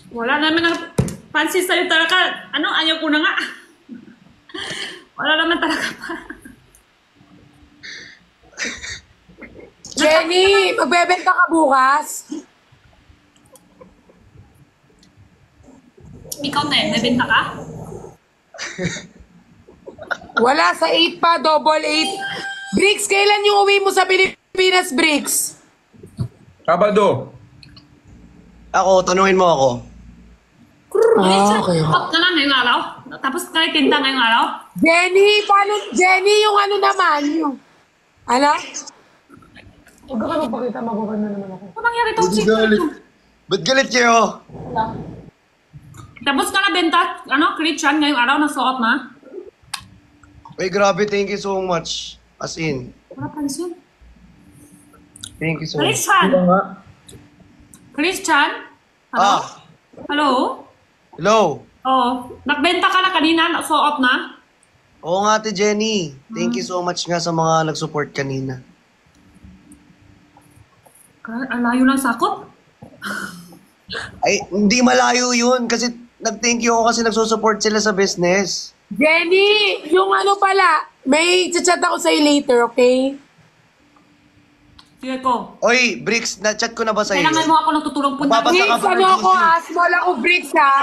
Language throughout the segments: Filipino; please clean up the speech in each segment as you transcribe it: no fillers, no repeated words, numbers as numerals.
Wala naman ang pansin sa'yo talaga. Ano, ayaw ko na nga. Wala naman talaga pa. Jenny, magbebenta ka bukas? Ikaw na eh, nabenta ka? Wala, sa 8 pa, double 8. Bricks, kailan yung uwi mo sa Pilipinas, Bricks? Sabado. Ako, tanungin mo ako. Okay. Up ka lang ngayong araw? Tapos kaya tinda ngayong araw? Jenny, paano? Jenny, yung ano naman, yung... Ano? Huwag ka magpakita, magaganda naman ako. Ano nangyari ito, Ba't Chico? galit? Ba't galit kayo? Tapos ka na benta, ano, Christian, ngayong araw na suot na? Ay, grabe, thank you so much. As in, Wala pansin. thank you so much. Christian! Christian? Hello? Ah, Hello? hello. Oo. Nagbenta ka na kanina, suot na? Oo nga, Ate Jenny. Thank you so much nga sa mga nag-support kanina. Ang layo ng sakot. Ay, hindi malayo yun. Kasi nag-thank you ako kasi nagsusupport sila sa business. Jenny, yung ano pala, may chat ako sa'yo later, okay? Sige ko. Oy, Bricks, na-chat ko na ba sa'yo? Kailangan mo ako ng tutulong punta. Babasa Bricks, ka ba ano ng ako GC? ha? Small ako, Bricks ha?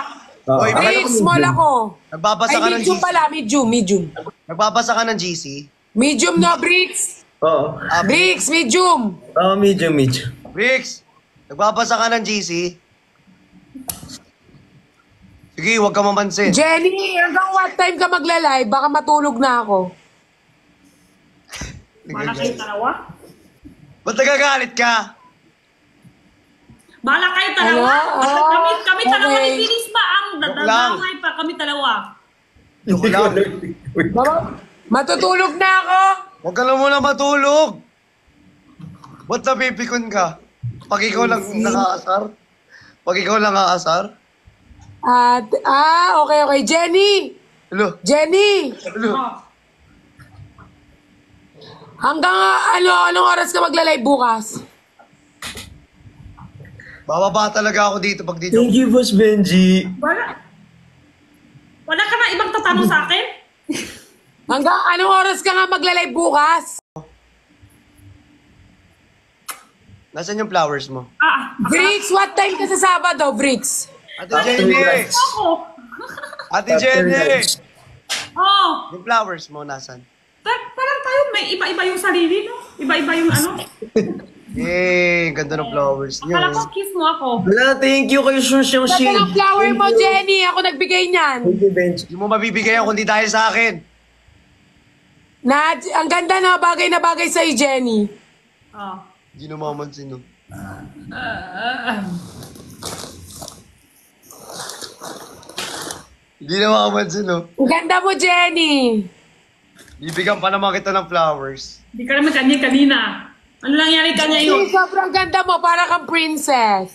Oy, Bricks, small ako. Nagbabasa Ay, ka ng medium GC? pala, medium. Nagbabasa ka ng GC? Medium no, Bricks? Oo. Bricks, medium. Oo, medyo. Bricks, nagbabasa ka ng GC? Sige, huwag ka mamansin. Jenny, hanggang what time ka magla-live? Baka matulog na ako. Bala kayo dalawa? Ba't nagagalit ka? Bala kayo dalawa? Hello? Kami dalawa Okay. ni Bilis pa ang Joke lang. dadamay pa. Kami dalawa. Joke lang. Baba, matutulog na ako. Huwag ka na muna matulog. Ba't napipikon ka? Pag ikaw lang nakaasar? Pag ikaw lang nakaasar? At, okay. Jenny! Hello? Jenny! Hello? Oh. Hanggang anong oras ka magla-live bukas? Bababa talaga ako dito pag dito. Thank you, Boss Benji. Wala ka na ibang tatanong sa akin? Hanggang anong oras ka nga magla-live bukas? Nasaan yung flowers mo? Bricks, what time ka sa Sabado, Bricks? Ate Jenny! Ako. Ate Jenny! Oh. Yung flowers mo, nasan? Parang tayo may iba-iba yung sarili, no? Iba-iba yung ano. Yay! Ganda ng flowers niyo. Akala ko kiss mo ako. Wala, thank you kay Shushang Saan Shield. ang flower mo, Jenny? Ako nagbigay niyan. Thank you, Benji. Hindi mo mabibigay yan kundi dahil sa akin. Ang ganda na bagay sa'yo, Jenny. Oh. Hindi namamansin, no? Hindi namamansin, no? Ang ganda mo, Jenny. Bibigyan pa naman kita ng flowers. Hindi ka naman kanya kanina. Ano nangyari kanya yun? Sobrang ganda mo, para kang princess.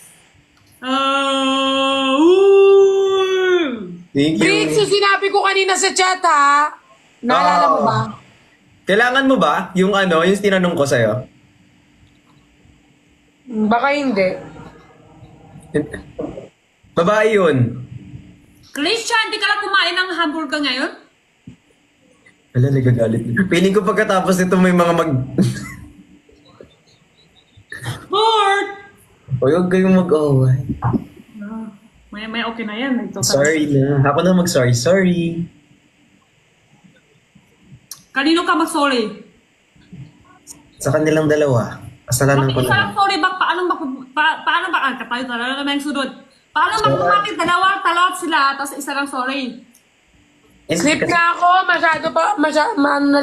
Thank you. Bricks, yung sinabi ko kanina sa chat, ha? Naalala mo ba? Kailangan mo ba yung ano, yung tinanong ko sa'yo? Baka hindi. Babae yun. Christian, hindi ka lang kumain ng hamburger ngayon? Wala, nagagalit. Piling ko pagkatapos nito may mga Bort! Huwag kayong mag-away. May okay na yan. Sorry na. Ako na mag-sorry. Sorry. Kanino ka mag-sorry? Sa kanilang dalawa. Kasalanan ko Bakit isa na. lang sorry ba? Paano ba? Katayo talaga naman yung sunod. Paano magpapakit dalawa sila, tapos isa lang sorry? Sleep na ako.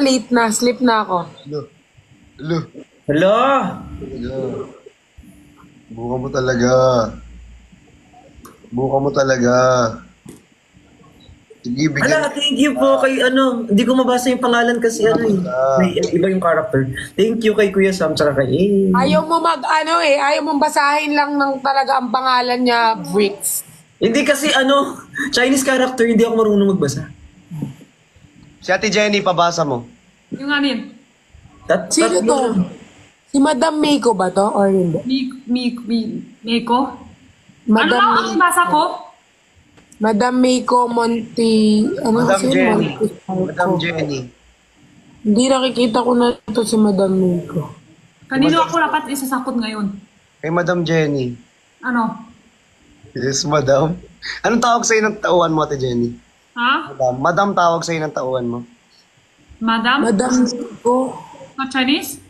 Late na. Sleep na ako. Hello? Hello? Hello? Buka mo talaga. Buka mo talaga. Sige, bigyan. Ala, thank you po kay ano. Hindi ko mabasa yung pangalan kasi ano eh. May iba yung character. Thank you kay Kuya Sam tsaka kay Ayaw mo ayaw mong basahin lang ng talaga ang pangalan niya, Bricks. Hindi kasi ano, Chinese character, hindi ako marunong magbasa. Si Ate Jenny, pabasa mo. Yung anin? Sino to? Si Madam Meiko ba to? Or hindi? Miko? Ano ang basa ko? Madam Meiko Monti, ano Madam kasi Jenny. Monti Madam Jenny. Hindi nakikita ko na ito si Madam Meiko. Kanino ako dapat isasakot ngayon? Kay Madam Jenny. Ano? Yes, madam. Anong tawag sa'yo ng tauhan mo, Ate Jenny? Ha? Madam. Madam tawag sa'yo ng tauhan mo. Madam? Madam Meiko. Na Chinese?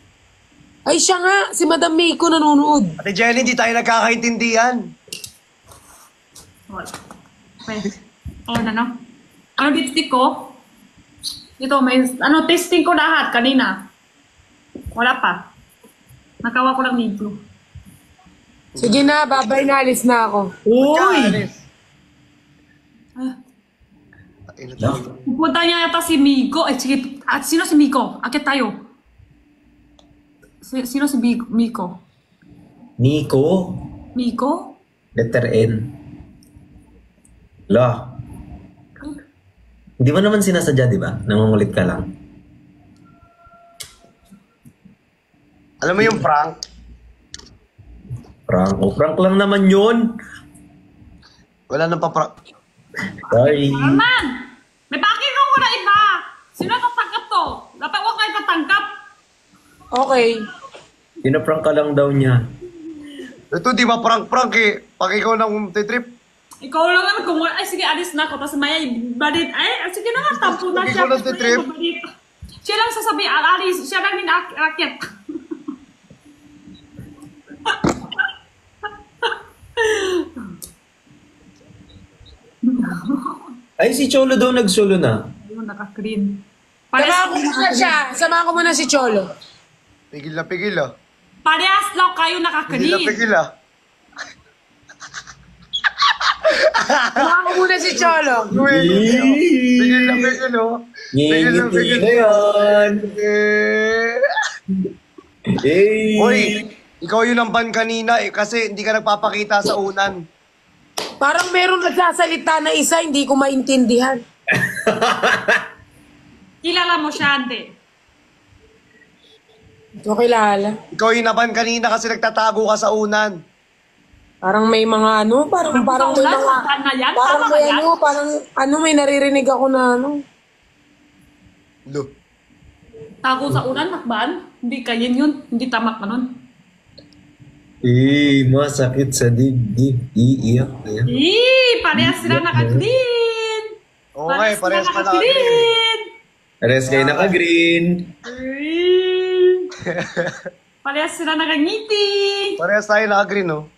Ay, siya nga, si Madam Meiko nanonood. Ate Jenny, di tayo nagkakaintindihan. Okay. Oo na, no? Ano lipstick ko? Ito, may, testing ko lahat kanina. Wala pa. Nakawa ko lang video. Sige na, babay na, alis na ako. Uy! Pupunta niya yata si Miko. Sige, at sino si Miko? Akit tayo. Sino si Miko? Nico, Miko? letter N. La. Hindi mo naman sinasadya, di ba? Nangungulit ka lang. Alam mo yung prank? Prank. O, prank lang naman yun. Wala nang paprank. Sorry. Arman! May pakinggan ko na iba! Sino tatanggap to? Dapat huwag kayo tatanggap. Okay. Pinaprank ka lang daw niya. Ito, di ba prank-prank eh. Pag ikaw nang titrip, Ikaw lang naman kung ay sige, alis na ako. Tapos maya, balit. Ay, sige na nga, tampo na siya. Ikaw lang titrip? Siya lang sasabi, alis. Siya lang ninakit. Ay, si Cholo daw nag-solo na. Ayun, naka-green. Samahan ko muna siya. Samahan ko muna si Cholo. pigil na pigil ah. Parehas lang kayo Pigil na naka-green. pigil ah. Samahan ko muna si Cholo. Pigil na pigil oh. Pigil na Ngingiti pigil. na yan. Eh. Hoy, ikaw yun ang ban kanina eh. Kasi hindi ka nagpapakita sa unan. Parang meron nagsasalita na isa, hindi ko maintindihan. Kilala mo siya, ante. Hindi ko kilala. Ikaw yung naban kanina kasi nagtatago ka sa unan. Parang may mga ano, parang may Ulan, mga... ulan na yan? Parang Tama ba may yan? ano, parang ano, may naririnig ako na ano. Lo. Tago sa ulan, nakbaan? Hindi kayin yun. Hindi tamak ka nun. Eh, masakit sa dibdib. Iiyak na yan. Parehas sila naka-green. Oo nga eh, parehas pa na. naka-green. Ares kayo naka-green. Green. Parehas sila nakangiti. Parehas tayo naka-green oh.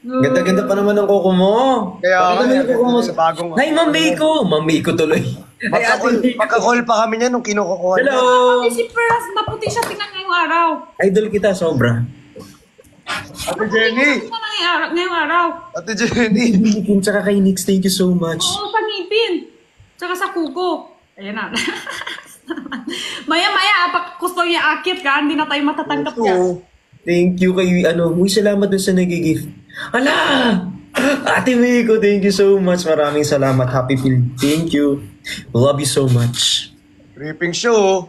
Ganda-ganda pa naman ang kuko mo. Kaya Bakit naman yung kuko mo? bagong... Hi, Ma'am Meiko. Ma'am Meiko tuloy. Ay, Ate Meiko. Magka-call pa kami niya nung kinukukuha niya. Hello. Pati si Peras, maputi siya tingnan ngayong araw. Idol kita, sobra. Ate Jenny! Tingnan ngayong araw. Ate Jenny! Ngipin, tsaka kay Nix, thank you so much. Oo, sa ngipin. Tsaka sa kuko. Ayan na. Maya-maya, pag gusto niya akit ka, hindi na tayo matatanggap niya. Oo. Thank you kay, uy, salamat dun sa nag-gift. Ala! Ate Meiko, thank you so much. Maraming salamat. Happy feel. Thank you. Love you so much. Ripping show.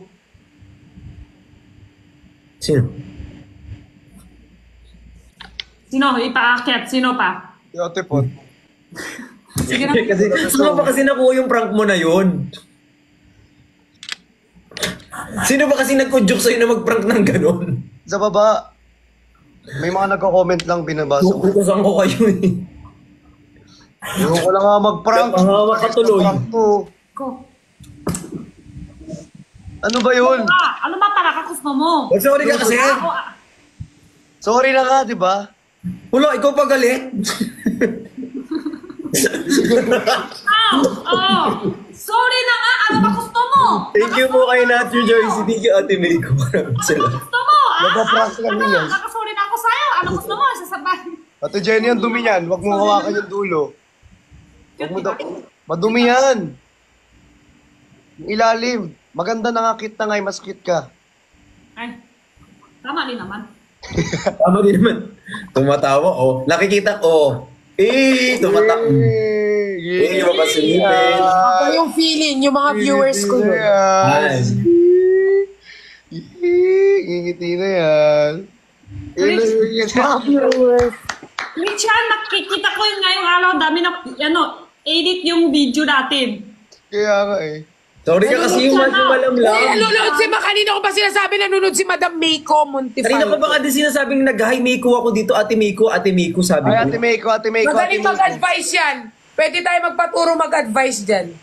Sino? Sino? Ipaakit. Sino pa? Si Ate Pot. Sige na. Kasi, sino ba kasi nakuha yung prank mo na yun? Sino ba kasi nag-joke sa'yo na mag-prank ng ganon? Sa baba. May mga nagko-comment lang binabasa ko. Kukusan ko kayo eh. Yung ko lang nga mag-prank. Napahawa ka tuloy. Prank to. Go. Ano ba yun? Ano ba para kakusmo mo? Oh, sorry ka kasi. Ako, Sorry na nga, di ba? Wala, ikaw pa galit. Sorry na nga. Ano ba gusto mo? Thank you po kay Natsu Joyce. Thank you, Ate Meiko. Maraming Ano ba salamat. gusto mo? Nagpa-prank lang yan. Nakasorry na ako sa'yo. Ano gusto mo? Sasabay. Ate Jenny, ang dumi yan. Huwag mo hawakan yung dulo. Huwag mo daw. Madumi yan. Yung ilalim. Maganda nangakit na nga, mas cute ka. Ay, tama din naman. Tama din naman. Tumatawa, oh. Nakikita, oh. Tumatawa. Makasilipin. Ako yung feeling, yung mga viewers ko yun. Ay. Ngingiti na yan. Mga viewers. Richard, nakikita ko yung ngayong araw, dami na, edit yung video natin. Kaya nga eh. Sorry ka kasi yung malam Uy, lang. nanonood si kanina ko pa sinasabi nanonood si Madam Meiko Montifalco. Kanina ko ba nga din sinasabing nag-hi Meiko ako dito, Ate Meiko, sabi Ay, ko. Ate Meiko. Magaling mag-advise yan. Pwede tayo magpaturo mag-advise dyan.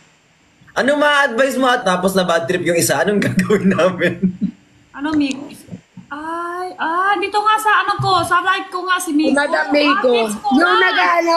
Ano ma-advise mo at tapos na bad trip yung isa? Anong gagawin namin? Ano, Miko? Dito nga sa sa live ko nga si Miko. Madam Meiko. Artist ko Yung nga. nag-ano,